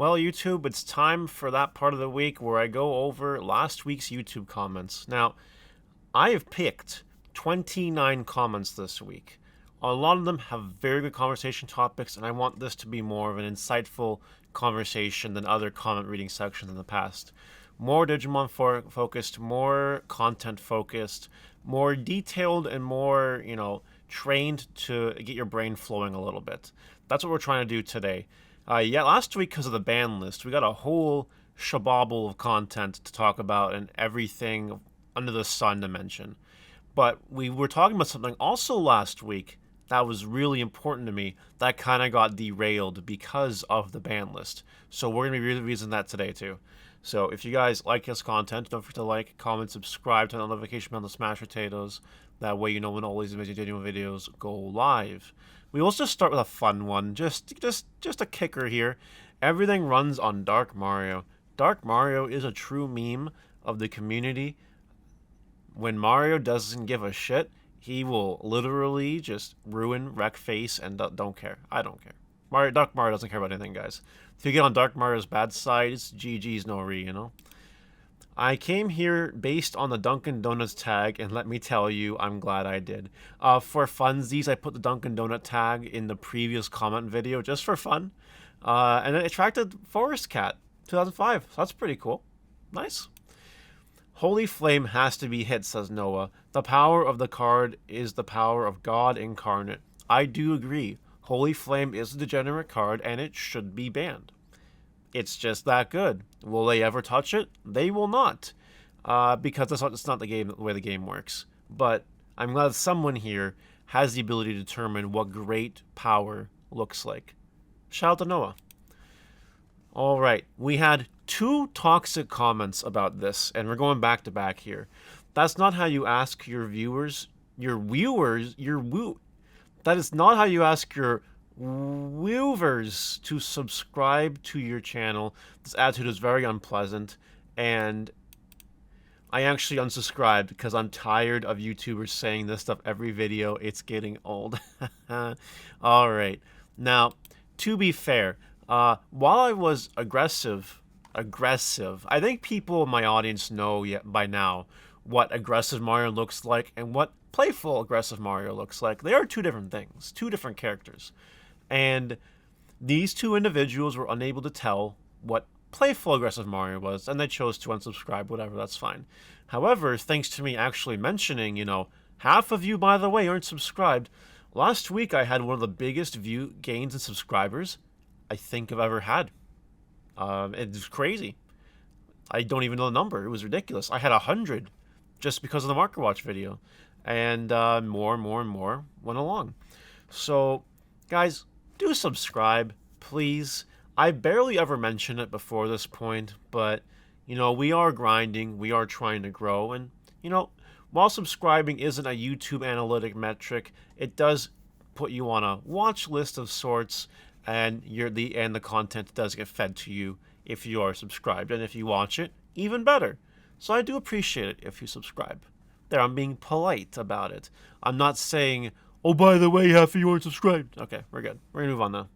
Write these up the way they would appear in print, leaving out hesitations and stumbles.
Well, YouTube, it's time for that part of the week where I go over last week's YouTube comments. Now, I have picked 29 comments this week. A lot of them have very good conversation topics, and I want this to be more of an insightful conversation than other comment reading sections in the past. More Digimon focused, more content focused, more detailed, and more, trained to get your brain flowing a little bit. That's what we're trying to do today. Yeah, last week, because of the ban list, we got a whole shabobble of content to talk about and everything under the sun to mention. But we were talking about something also last week that was really important to me that kind of got derailed because of the ban list. So we're going to be revising that today too. So if you guys like this content, don't forget to like, comment, subscribe, turn on the notification bell, to smash potatoes. That way you know when all these videos go live. We also start with a fun one, just a kicker here. Everything runs on Dark Mario. Dark Mario is a true meme of the community. When Mario doesn't give a shit, he will literally just wreck face and don't care. I don't care. Dark Mario doesn't care about anything, guys. If you get on Dark Mario's bad side, it's GG's no re, I came here based on the Dunkin' Donuts tag, and let me tell you, I'm glad I did. For funsies, I put the Dunkin' Donut tag in the previous comment video just for fun. And it attracted Forest Cat 2005, so that's pretty cool. Nice. Holy Flame has to be hit, says Noah. The power of the card is the power of God incarnate. I do agree. Holy Flame is a degenerate card, and it should be banned. It's just that good. Will they ever touch it? They will not, because it's not the way the game works. But I'm glad someone here has the ability to determine what great power looks like. Shout out to Noah. All right, we had 2 toxic comments about this, and we're going back to back here. That's not how you ask your viewers. That is not how you ask your viewers to subscribe to your channel. This attitude is very unpleasant, and I actually unsubscribed because I'm tired of YouTubers saying this stuff every video. It's getting old. All right. Now, to be fair, while I was aggressive, I think people in my audience know by now what aggressive Mario looks like and what playful aggressive Mario looks like. They are 2 different things, 2 different characters. And these 2 individuals were unable to tell what playful aggressive Mario was, and they chose to unsubscribe, whatever, that's fine. However, thanks to me actually mentioning, half of you, by the way, aren't subscribed. Last week, I had one of the biggest view gains in subscribers I think I've ever had. It was crazy. I don't even know the number. It was ridiculous. I had 100 just because of the Marker Watch video. And more and more went along. So, guys, do subscribe, please. I barely ever mentioned it before this point, but, we are grinding. We are trying to grow. And, while subscribing isn't a YouTube analytic metric, it does put you on a watch list of sorts, and the content does get fed to you if you are subscribed. And if you watch it, even better. So I do appreciate it if you subscribe. There, I'm being polite about it. I'm not saying, oh, by the way, half of you aren't subscribed. Okay, we're good. We're going to move on now.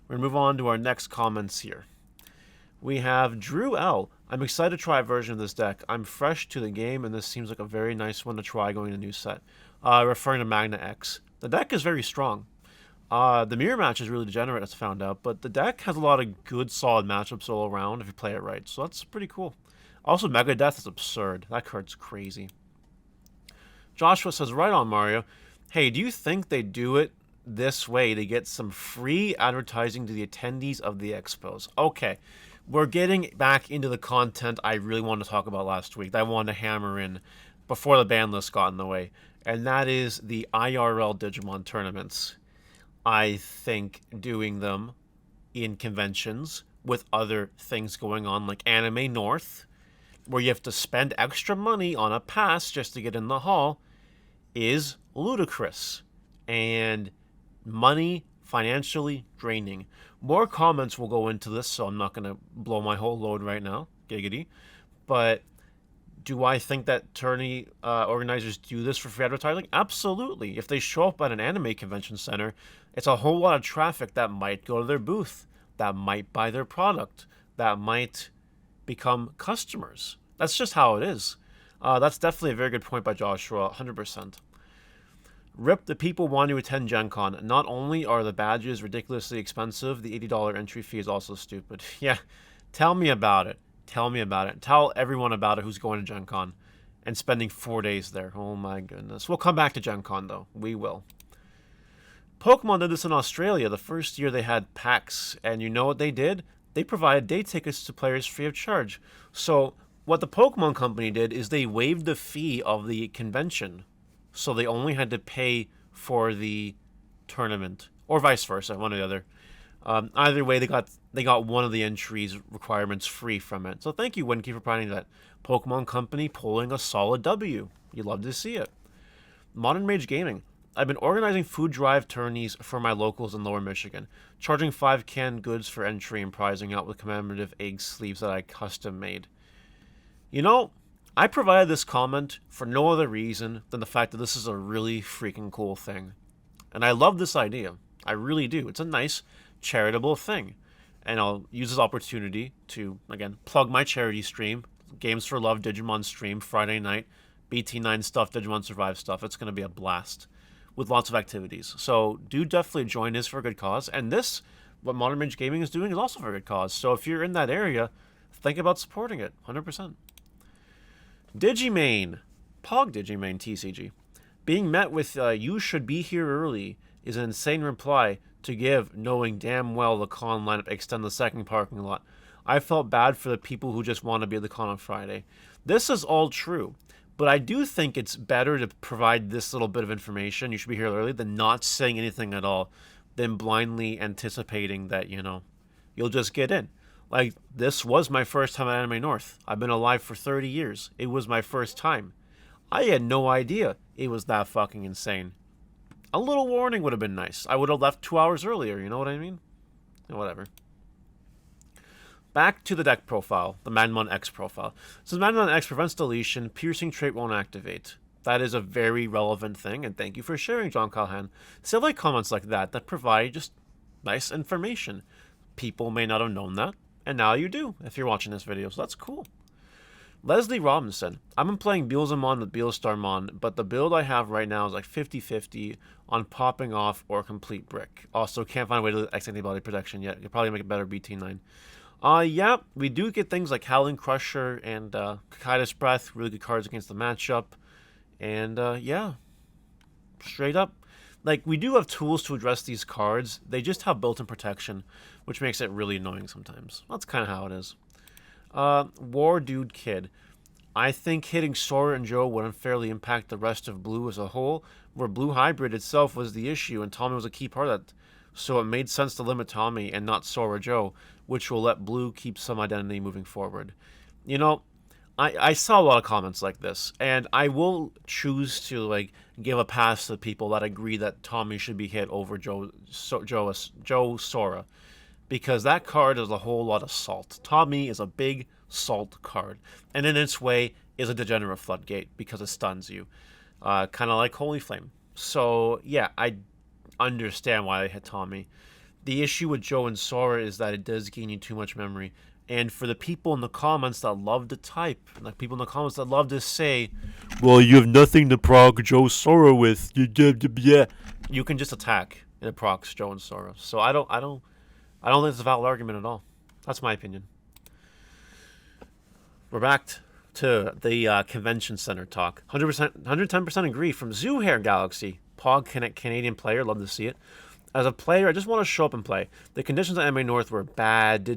We're going to move on to our next comments here. We have Drew L. I'm excited to try a version of this deck. I'm fresh to the game, and this seems like a very nice one to try going to a new set. Referring to Magna X. The deck is very strong. The mirror match is really degenerate, as I found out, but the deck has a lot of good, solid matchups all around if you play it right, so that's pretty cool. Also, Mega Death is absurd. That card's crazy. Joshua says, right on, Mario. Hey, do you think they do it this way to get some free advertising to the attendees of the expos? Okay, we're getting back into the content I really wanted to talk about last week, that I wanted to hammer in before the ban list got in the way, and that is the IRL Digimon tournaments. I think doing them in conventions with other things going on, like Anime North, where you have to spend extra money on a pass just to get in the hall, is ludicrous and financially draining. More comments will go into this, so I'm not going to blow my whole load right now, giggity. But do I think that tourney organizers do this for free advertising? Absolutely. If they show up at an anime convention center, it's a whole lot of traffic that might go to their booth. that might buy their product, that might become customers. That's just how it is. That's definitely a very good point by Joshua, 100%. Rip the people wanting to attend GenCon. Not only are the badges ridiculously expensive, the $80 entry fee is also stupid. Yeah, tell me about it. Tell me about it. Tell everyone about it who's going to GenCon and spending 4 days there. Oh my goodness. We'll come back to GenCon though. We will. Pokemon did this in Australia the first year they had PAX, and you know what they did? They provided day tickets to players free of charge. So what the Pokemon company did is they waived the fee of the convention, so they only had to pay for the tournament, or vice versa, one or the other. Either way, they got one of the entries requirements free from it. So thank you, Winky, for providing that. Pokemon company pulling a solid W. You love to see it. Modern Mage Gaming. I've been organizing food drive tourneys for my locals in Lower Michigan, charging 5 canned goods for entry and prizing out with commemorative egg sleeves that I custom made. You know, I provided this comment for no other reason than the fact that this is a really freaking cool thing. And I love this idea. I really do. It's a nice, charitable thing. And I'll use this opportunity to, again, plug my charity stream, Games for Love Digimon stream, Friday night, BT9 stuff, Digimon Survive stuff. It's going to be a blast with lots of activities. So do definitely join this for a good cause. And this, what Modern Mage Gaming is doing, is also for a good cause. So if you're in that area, think about supporting it, 100%. Digimane, Pog Digimane TCG. Being met with you should be here early is an insane reply to give, knowing damn well the con lineup extend the second parking lot. I felt bad for the people who just want to be at the con on Friday. This is all true, but I do think it's better to provide this little bit of information, you should be here early, than not saying anything at all, than blindly anticipating that, you know, you'll just get in. Like, this was my first time at Anime North. I've been alive for 30 years. It was my first time. I had no idea it was that fucking insane. A little warning would have been nice. I would have left 2 hours earlier, you know what I mean? Whatever. Back to the deck profile, the Magnemon X profile. Since Magnemon X prevents deletion, Piercing trait won't activate. That is a very relevant thing, and thank you for sharing, John Callahan. So I like comments like that provide just nice information. People may not have known that, and now you do if you're watching this video, so that's cool. Leslie Robinson. I've been playing Beelzemon with Beelstarmon, but the build I have right now is like 50-50 on popping off or complete brick. Also, can't find a way to X antibody protection yet. You'll probably make it better BT9. Yeah, we do get things like Howling Crusher and Kakaitis Breath, really good cards against the matchup. And yeah, straight up. Like, we do have tools to address these cards. They just have built-in protection, which makes it really annoying sometimes. That's kind of how it is. War Dude Kid. I think hitting Sora and Joe would unfairly impact the rest of Blue as a whole, where Blue Hybrid itself was the issue, and Tommy was a key part of that. So it made sense to limit Tommy and not Sora Joe, which will let Blue keep some identity moving forward. You know, I saw a lot of comments like this, and I will choose to like give a pass to people that agree that Tommy should be hit over Joe Sora, because that card is a whole lot of salt. Tommy is a big salt card, and in its way is a degenerate floodgate because it stuns you, kind of like Holy Flame. So yeah, I understand why they hit Tommy. The issue with Joe and Sora is that it does gain you too much memory. And for the people in the comments that love to type, like people in the comments that love to say, well, you have nothing to proc Joe Sora with, you can just attack and it procs Joe and Sora. So I don't think it's a valid argument at all. That's my opinion. We're back to the convention center talk. 100%, 110% agree from Zoo Hair Galaxy. Pog Canadian player, love to see it. As a player, I just want to show up and play. The conditions at Anime North were bad.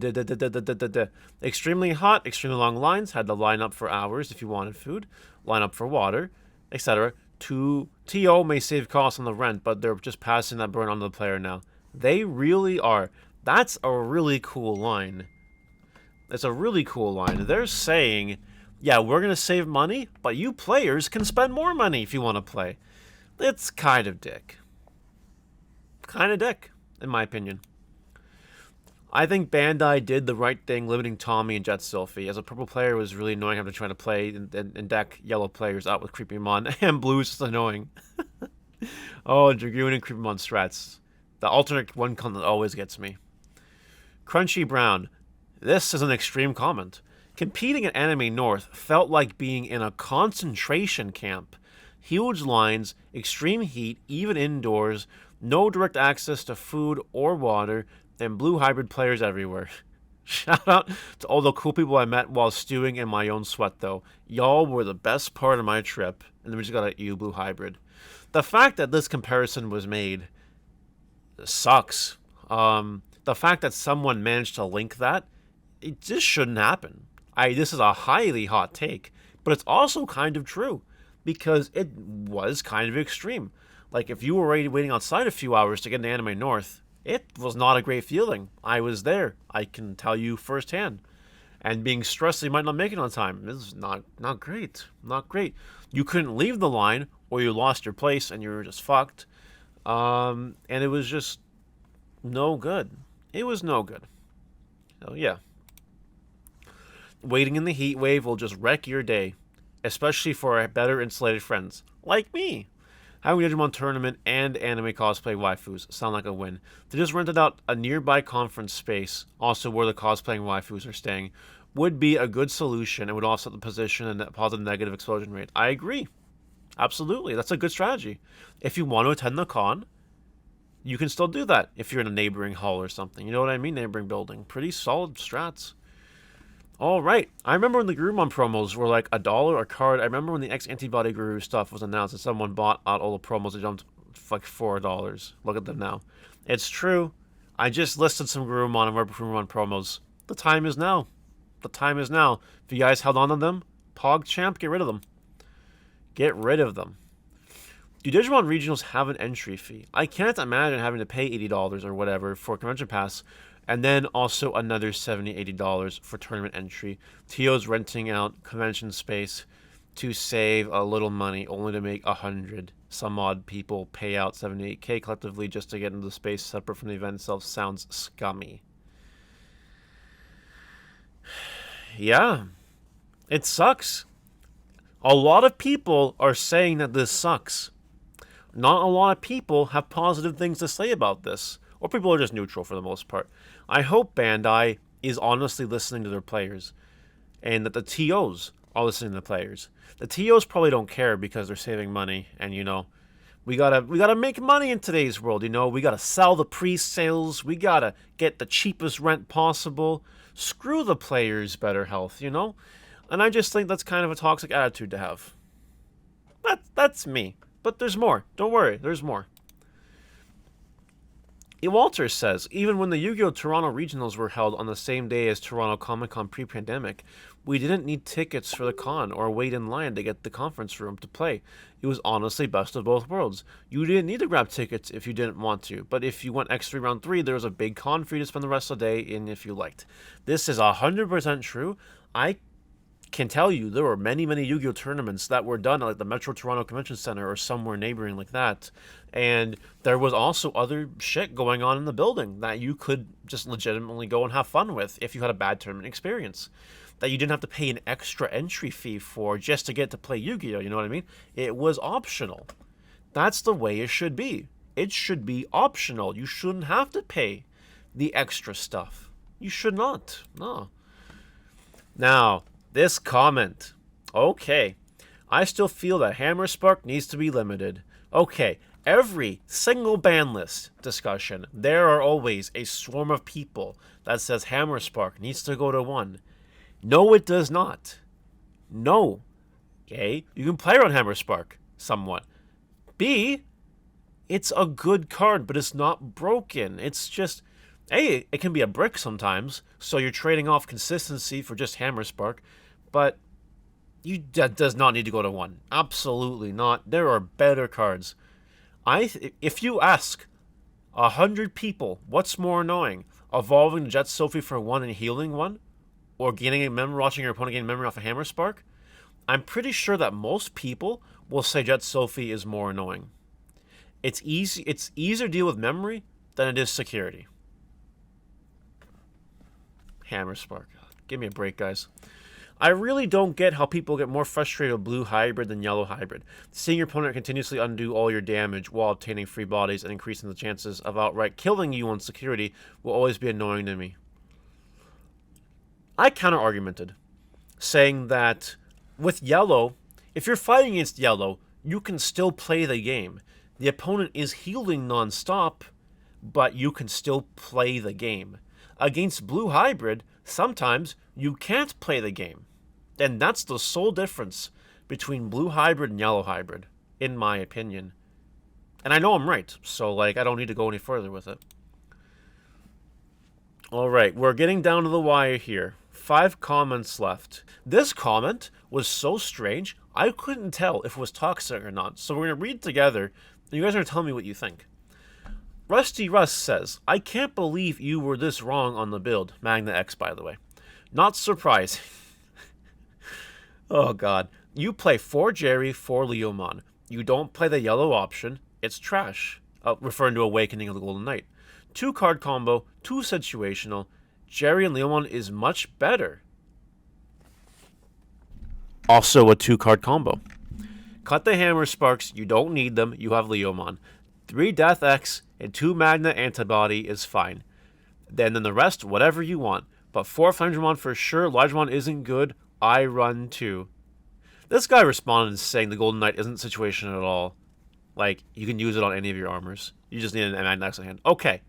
Extremely hot, extremely long lines. Had to line up for hours if you wanted food. Line up for water, etc. TO may save costs on the rent, but they're just passing that burn on to the player now. They really are. That's a really cool line. It's a really cool line. They're saying, yeah, we're going to save money, but you players can spend more money if you want to play. It's kind of dick. Kind of dick, in my opinion. I think Bandai did the right thing limiting Tommy and Jet Sylphie. As a purple player, it was really annoying having to try to play and deck yellow players out with Creepymon, and blue is just annoying. Oh, Dragoon and Creepymon strats. The alternate one con that always gets me. Crunchy Brown. This is an extreme comment. Competing at Anime North felt like being in a concentration camp. Huge lines, extreme heat, even indoors, no direct access to food or water, and blue hybrid players everywhere. Shout out to all the cool people I met while stewing in my own sweat, though. Y'all were the best part of my trip. And then we just got a blue hybrid. The fact that this comparison was made sucks. The fact that someone managed to link that, it just shouldn't happen. This is a highly hot take, but it's also kind of true because it was kind of extreme. Like if you were waiting outside a few hours to get into Anime North, it was not a great feeling. I was there. I can tell you firsthand. And being stressed that you might not make it on time is not great. Not great. You couldn't leave the line or you lost your place and you were just fucked. And it was just no good. It was no good. So yeah. Waiting in the heat wave will just wreck your day. Especially for better insulated friends. Like me. Having a Digimon tournament and anime cosplay waifus sound like a win. They just rented out a nearby conference space, also where the cosplaying waifus are staying, would be a good solution and would offset the position and positive negative explosion rate. I agree. Absolutely. That's a good strategy. If you want to attend the con, you can still do that if you're in a neighboring hall or something. You know what I mean? Neighboring building. Pretty solid strats. Alright, I remember when the Gurumon promos were like $1 a card. I remember when the X-Antibody Guru stuff was announced and someone bought out all the promos and jumped like $4. Look at them now. It's true. I just listed some Gurumon and Gurumon promos. The time is now. The time is now. If you guys held on to them, PogChamp, get rid of them. Get rid of them. Do Digimon Regionals have an entry fee? I can't imagine having to pay $80 or whatever for a convention pass. And then also another $70, $80 for tournament entry. TO's renting out convention space to save a little money, only to make 100 some odd people pay out $78K collectively just to get into the space separate from the event itself. Sounds scummy. Yeah, it sucks. A lot of people are saying that this sucks. Not a lot of people have positive things to say about this. Or people are just neutral for the most part. I hope Bandai is honestly listening to their players. And that the TOs are listening to the players. The TOs probably don't care because they're saving money. And, you know, we gotta make money in today's world, you know. We gotta sell the pre-sales. We gotta get the cheapest rent possible. Screw the players' better health, you know. And I just think that's kind of a toxic attitude to have. That's me. But there's more. Don't worry, there's more. Walter says, even when the Yu-Gi-Oh! Toronto Regionals were held on the same day as Toronto Comic-Con pre-pandemic, we didn't need tickets for the con or wait in line to get the conference room to play. It was honestly best of both worlds. You didn't need to grab tickets if you didn't want to, but if you went X3 round 3, there was a big con for you to spend the rest of the day in if you liked. This is 100% true. I can tell you there were many Yu-Gi-Oh! Tournaments that were done at like the Metro Toronto Convention Center or somewhere neighboring like that. And there was also other shit going on in the building that you could just legitimately go and have fun with if you had a bad tournament experience. That you didn't have to pay an extra entry fee for just to get to play Yu-Gi-Oh! You know what I mean? It was optional. That's the way it should be. It should be optional. You shouldn't have to pay the extra stuff. You should not. No. Now, this comment. Okay. I still feel that Hammer Spark needs to be limited. Okay. Every single ban list discussion, there are always a swarm of people that says Hammer Spark needs to go to 1. No, it does not. No. Okay? You can play around Hammer Spark somewhat. B, it's a good card, but it's not broken. It's just, A, it can be a brick sometimes, so you're trading off consistency for just Hammer Spark, but that does not need to go to 1. Absolutely not. There are better cards. If you ask 100 people what's more annoying, evolving Jet Sophie for 1 and healing 1, or gaining a memory, watching your opponent gain memory off a Hammer Spark, I'm pretty sure that most people will say Jet Sophie is more annoying. It's easier to deal with memory than it is security. Hammer Spark. Give me a break, guys. I really don't get how people get more frustrated with blue hybrid than yellow hybrid. Seeing your opponent continuously undo all your damage while obtaining free bodies and increasing the chances of outright killing you on security will always be annoying to me. I counter-argumented, saying that with yellow, if you're fighting against yellow, you can still play the game. The opponent is healing non-stop, but you can still play the game. Against blue hybrid, sometimes you can't play the game. And that's the sole difference between blue hybrid and yellow hybrid, in my opinion. And I know I'm right, so like I don't need to go any further with it. Alright, we're getting down to the wire here. 5 comments left. This comment was so strange, I couldn't tell if it was toxic or not. So we're going to read together, and you guys are going to tell me what you think. Rusty Russ says, I can't believe you were this wrong on the build. Magna X, by the way. Not surprising. Oh god. You play 4 Jerry, 4 Leomon. You don't play the yellow option. It's trash. Referring to Awakening of the Golden Knight. 2 card combo, 2 situational. Jerry and Leomon is much better. Also a 2 card combo. Cut the Hammer Sparks, you don't need them, you have Leomon. 3 Death X and 2 Magna Antibody is fine. Then the rest, whatever you want. But 4 Flamedramon for sure, Largemon isn't good, I run 2. This guy responded saying the Golden Knight isn't situational at all. Like, you can use it on any of your armors. You just need an Magna X in hand. Okay.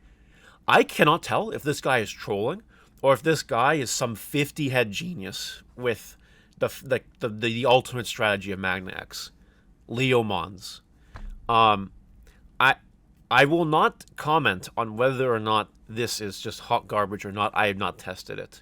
I cannot tell if this guy is trolling or if this guy is some 50-head genius with the ultimate strategy of Magna X. Leomons. I will not comment on whether or not this is just hot garbage or not. I have not tested it.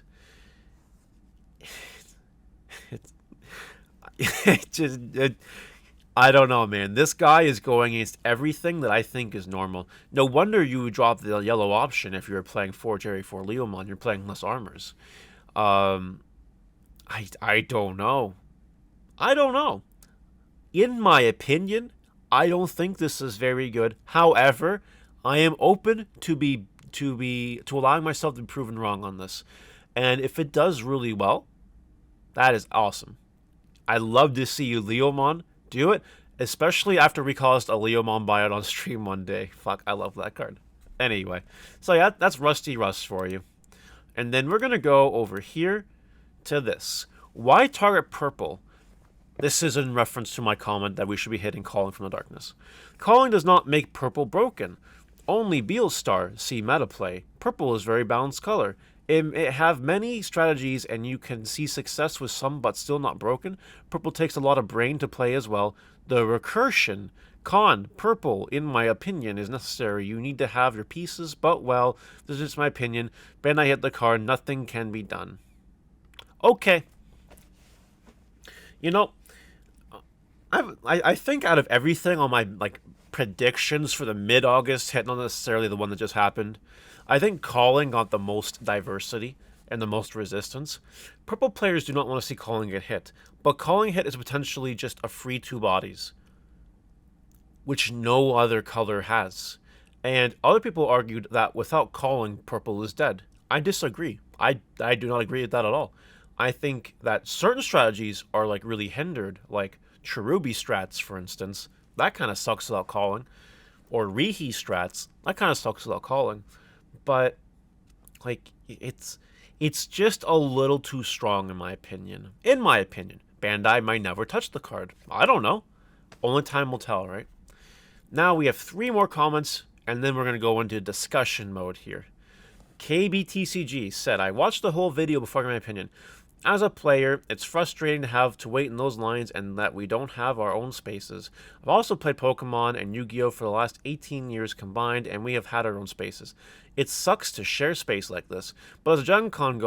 I don't know, man. This guy is going against everything that I think is normal. No wonder you would drop the yellow option if you're playing 4 Jerry, 4 Leomon. You're playing less armors. I don't know. I don't know. In my opinion, I don't think this is very good. However, I am open to allowing myself to be proven wrong on this. And if it does really well, that is awesome. I'd love to see you, Leomon, do it, especially after we caused a Leomon buyout on stream one day. Fuck, I love that card. Anyway, so yeah, that's Rusty Russ for you. And then we're going to go over here to this. Why target purple? This is in reference to my comment that we should be hitting Calling from the Darkness. Calling does not make purple broken. Only Beelstar see meta play. Purple is very balanced color. It have many strategies and you can see success with some but still not broken. Purple takes a lot of brain to play as well. The recursion, purple, in my opinion, is necessary. You need to have your pieces, but well, this is just my opinion. Bandai hit the card, nothing can be done. Okay. You know, I think out of everything on my predictions for the mid-August hit, not necessarily the one that just happened, I think Calling got the most diversity and the most resistance. Purple players do not want to see Calling get hit, but Calling hit is potentially just a free 2 bodies, which no other color has. And other people argued that without Calling, Purple is dead. I disagree. I do not agree with that at all. I think that certain strategies are really hindered, like Cherubi strats, for instance. That kind of sucks without Calling. Or Rihi strats. That kind of sucks without Calling. But it's just a little too strong in my opinion. In my opinion, Bandai might never touch the card. I don't know. Only time will tell, right? Now we have 3 more comments, and then we're going to go into discussion mode here. KBTCG said, I watched the whole video before giving my opinion. As a player, it's frustrating to have to wait in those lines and that we don't have our own spaces. I've also played Pokemon and Yu-Gi-Oh! For the last 18 years combined, and we have had our own spaces. It sucks to share space like this, but as a GenCon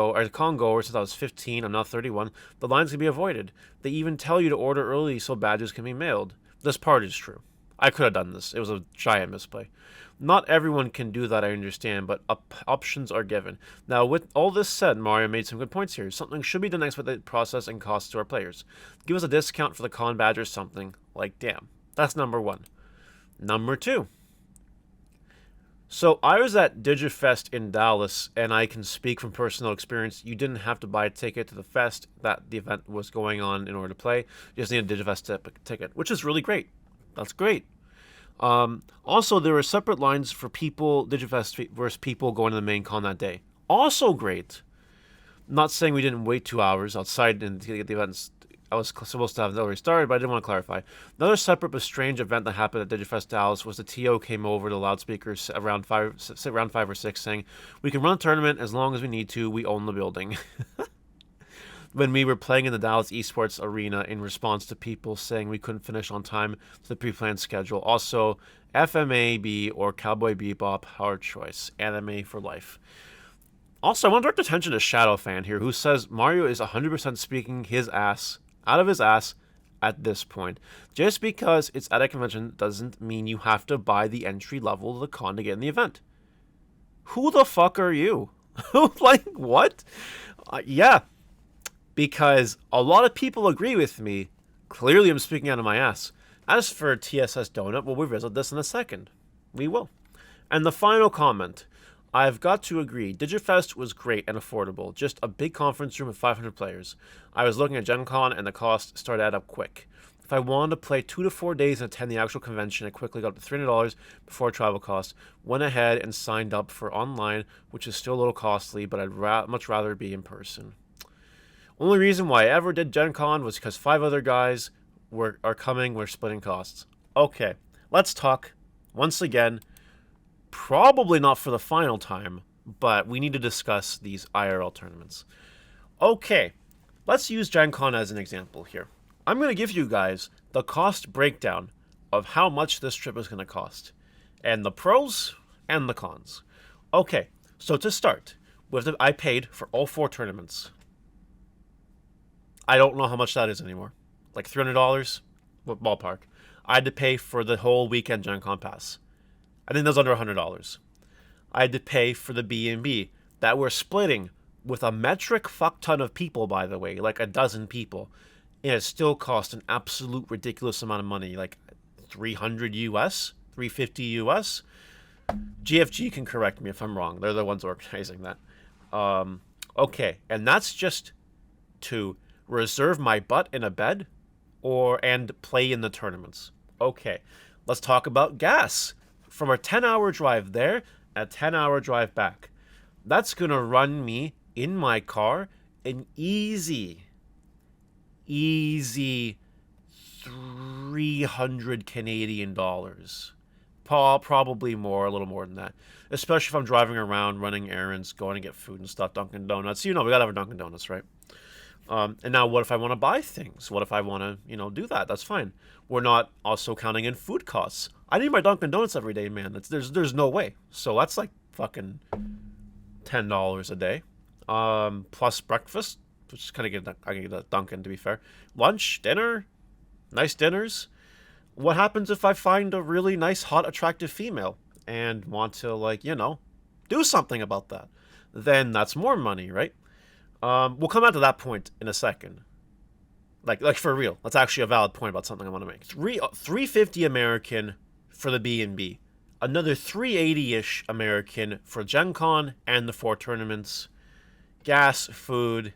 goer since I was 15, I'm now 31, the lines can be avoided. They even tell you to order early so badges can be mailed. This part is true. I could have done this. It was a giant misplay. Not everyone can do that, I understand, but options are given. Now, with all this said, Mario made some good points here. Something should be done next with the process and costs to our players. Give us a discount for the con badge or something. Damn. That's number 1. Number 2. So, I was at DigiFest in Dallas, and I can speak from personal experience. You didn't have to buy a ticket to the fest that the event was going on in order to play. You just need a DigiFest ticket, which is really great. That's great. Also, there were separate lines for people, DigiFest versus people going to the main con that day. Also great. Not saying we didn't wait 2 hours outside and to get the events. I was supposed to have already started, but I didn't want to clarify. Another separate but strange event that happened at Digifest Dallas was the TO came over to loudspeakers around around 5 or 6, saying, "We can run a tournament as long as we need to. We own the building." When we were playing in the Dallas Esports Arena in response to people saying we couldn't finish on time to the pre-planned schedule. Also, FMAB or Cowboy Bebop, our choice. Anime for life. Also, I want to direct attention to Shadow Fan here, who says Mario is 100% speaking his ass out of his ass at this point. Just because it's at a convention doesn't mean you have to buy the entry level of the con to get in the event. Who the fuck are you? Like, what? Yeah, because a lot of people agree with me. Clearly, I'm speaking out of my ass. As for TSS Donut, well, we'll visit this in a second. We will. And the final comment. I've got to agree, Digifest was great and affordable. Just a big conference room with 500 players. I was looking at GenCon and the cost started to add up quick. If I wanted to play 2 to 4 days and attend the actual convention, I quickly got up to $300 before travel costs. Went ahead and signed up for online, which is still a little costly, but I'd much rather be in person. Only reason why I ever did GenCon was because 5 other guys are coming, we're splitting costs. Okay, let's talk, once again, probably not for the final time, but we need to discuss these IRL tournaments. Okay, let's use GenCon as an example here. I'm going to give you guys the cost breakdown of how much this trip is going to cost, and the pros and the cons. Okay, so to start, I paid for all 4 tournaments. I don't know how much that is anymore. Like $300? What ballpark? I had to pay for the whole weekend GenCon pass. I think that was under $100. I had to pay for the B&B that we're splitting with a metric fuck ton of people, by the way, like a dozen people. And it still cost an absolute ridiculous amount of money, like 300 US, 350 US. GFG can correct me if I'm wrong. They're the ones organizing that. Okay, and that's just to reserve my butt in a bed and play in the tournaments. Okay, let's talk about gas. From a 10-hour drive there, a 10-hour drive back. That's going to run me in my car an easy 300 Canadian dollars. Probably more, a little more than that. Especially if I'm driving around, running errands, going to get food and stuff, Dunkin' Donuts. You know, we got to have a Dunkin' Donuts, right? And now what if I want to buy things? What if I want to, do that? That's fine. We're not also counting in food costs. I need my Dunkin' Donuts every day, man. There's no way. So that's like fucking $10 a day. Plus breakfast, which is kind of I can get a Dunkin', to be fair. Lunch, dinner, nice dinners. What happens if I find a really nice, hot, attractive female and want to, do something about that? Then that's more money, right? We'll come out to that point in a second. Like for real. That's actually a valid point about something I want to make. $350 American for the B&B. Another $380-ish American for GenCon and the 4 tournaments. Gas, food.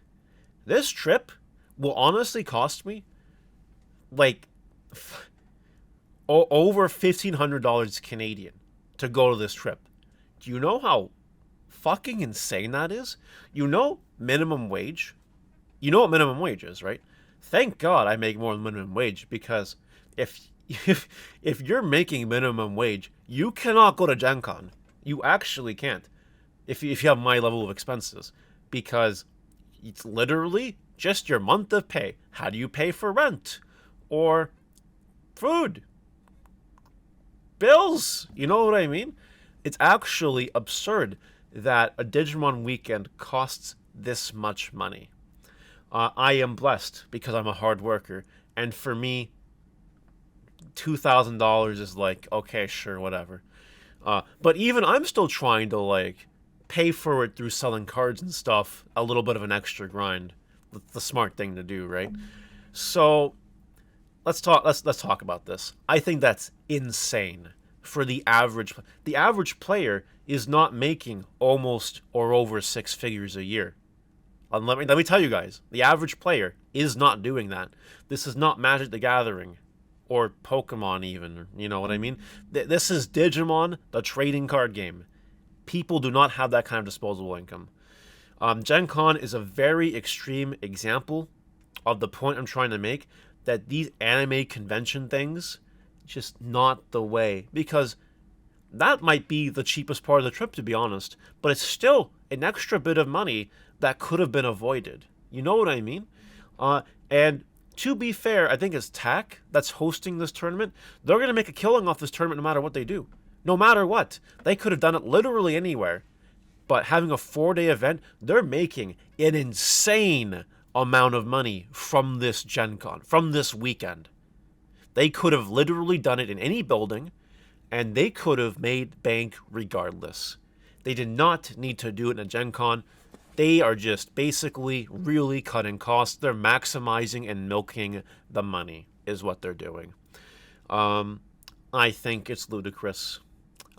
This trip will honestly cost me over $1,500 Canadian to go to this trip. Do you know how fucking insane that is? Minimum wage? You know what minimum wage is, right? Thank God I make more than minimum wage, because if you're making minimum wage, you cannot go to GenCon. You actually can't. If you have my level of expenses, because it's literally just your month of pay. How do you pay for rent or food? Bills, you know what I mean? It's actually absurd that a Digimon weekend costs this much money. I am blessed because I'm a hard worker, and for me, $2,000 is like, okay, sure, whatever. But even I'm still trying to pay for it through selling cards and stuff. A little bit of an extra grind. That's the smart thing to do, right? So let's talk about this. I think that's insane for the average. The average player is not making almost or over 6 figures a year. Let me tell you guys, the average player is not doing that. This is not Magic the Gathering or Pokemon even, you know what I mean? This is Digimon, the trading card game. People do not have that kind of disposable income. Gen Con is a very extreme example of the point I'm trying to make, that these anime convention things, just not the way. Because that might be the cheapest part of the trip, to be honest, but it's still an extra bit of money that could have been avoided. You know what I mean? And to be fair, I think it's TAC that's hosting this tournament. They're going to make a killing off this tournament no matter what they do. No matter what. They could have done it literally anywhere. But having a 4-day event, they're making an insane amount of money from this Gen Con, from this weekend. They could have literally done it in any building, and they could have made bank regardless. They did not need to do it in a Gen Con. They are just basically really cutting costs. They're maximizing and milking the money, is what they're doing. I think it's ludicrous.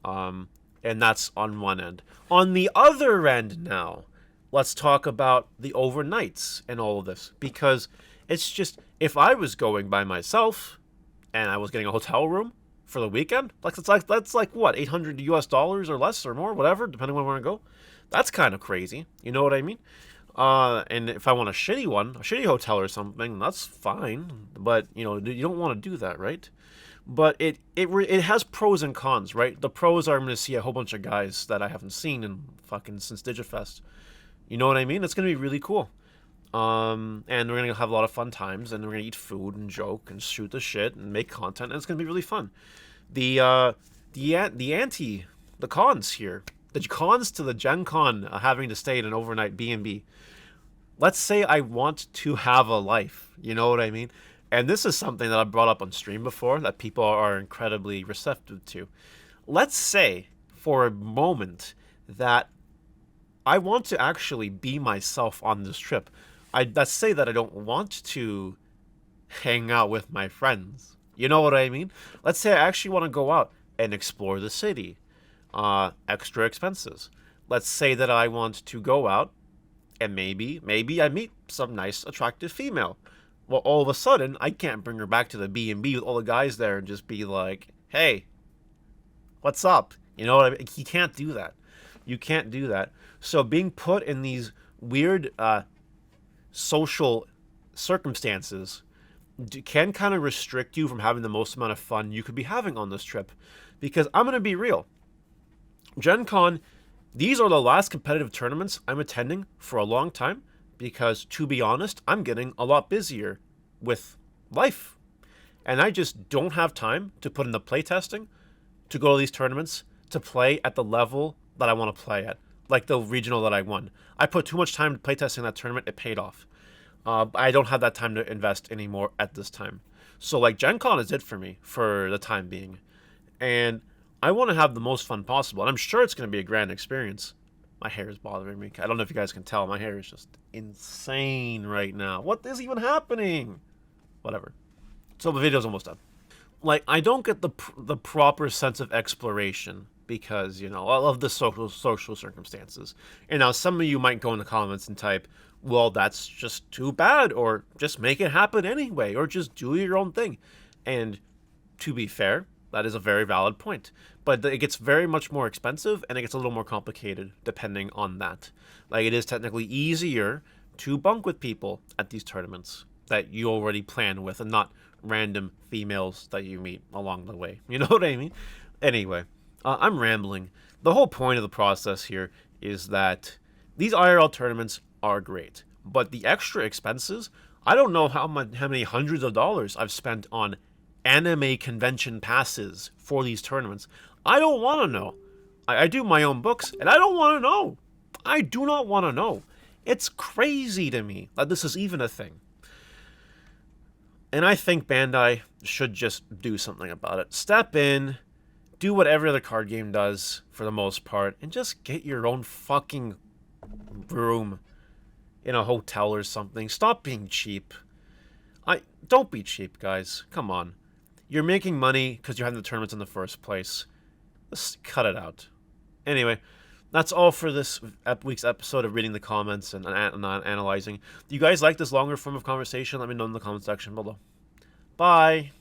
And that's on one end. On the other end now, let's talk about the overnights and all of this. Because it's just, if I was going by myself and I was getting a hotel room for the weekend, that's like what, $800 or less or more, whatever, depending on where I go. That's kind of crazy. You know what I mean? And if I want a shitty one, a shitty hotel or something, that's fine. But, you don't want to do that, right? But it has pros and cons, right? The pros are I'm going to see a whole bunch of guys that I haven't seen in fucking since Digifest. You know what I mean? It's going to be really cool. And we're going to have a lot of fun times, and we're going to eat food and joke and shoot the shit and make content, and it's going to be really fun. The cons here, the cons to the Gen Con having to stay in an overnight B&B. Let's say I want to have a life. You know what I mean? And this is something that I brought up on stream before that people are incredibly receptive to. Let's say, for a moment, that I want to actually be myself on this trip. Let's say that I don't want to hang out with my friends. You know what I mean? Let's say I actually want to go out and explore the city. Extra expenses. Let's say that I want to go out and maybe I meet some nice, attractive female. Well, all of a sudden, I can't bring her back to the B&B with all the guys there and just be like, hey, what's up? You know what I mean? You can't do that. You can't do that. So being put in these weird social circumstances can kind of restrict you from having the most amount of fun you could be having on this trip. Because I'm going to be real. Gen Con, these are the last competitive tournaments I'm attending for a long time. Because, to be honest, I'm getting a lot busier with life. And I just don't have time to put in the playtesting, to go to these tournaments, to play at the level that I want to play at. Like the regional that I won. I put too much time playtesting that tournament, it paid off. I don't have that time to invest anymore at this time. So, like, Gen Con is it for me, for the time being. And I want to have the most fun possible. And I'm sure it's going to be a grand experience. My hair is bothering me. I don't know if you guys can tell. My hair is just insane right now. What is even happening? Whatever. So the video's almost done. Like, I don't get the proper sense of exploration because, of the social circumstances. And now some of you might go in the comments and type, well, that's just too bad, or just make it happen anyway, or just do your own thing. And to be fair, that is a very valid point. But it gets very much more expensive, and it gets a little more complicated depending on that. Like, it is technically easier to bunk with people at these tournaments that you already plan with, and not random females that you meet along the way. You know what I mean? Anyway, I'm rambling. The whole point of the process here is that these IRL tournaments are great, but the extra expenses, I don't know how many hundreds of dollars I've spent on anime convention passes for these tournaments. I don't want to know. I do my own books, and I don't want to know. I do not want to know. It's crazy to me that this is even a thing. And I think Bandai should just do something about it. Step in, do what every other card game does for the most part, and just get your own fucking room in a hotel or something. Stop being cheap. Don't be cheap, guys. Come on. You're making money because you're having the tournaments in the first place. Just cut it out. Anyway, that's all for this week's episode of reading the comments and analyzing. Do you guys like this longer form of conversation? Let me know in the comment section below. Bye.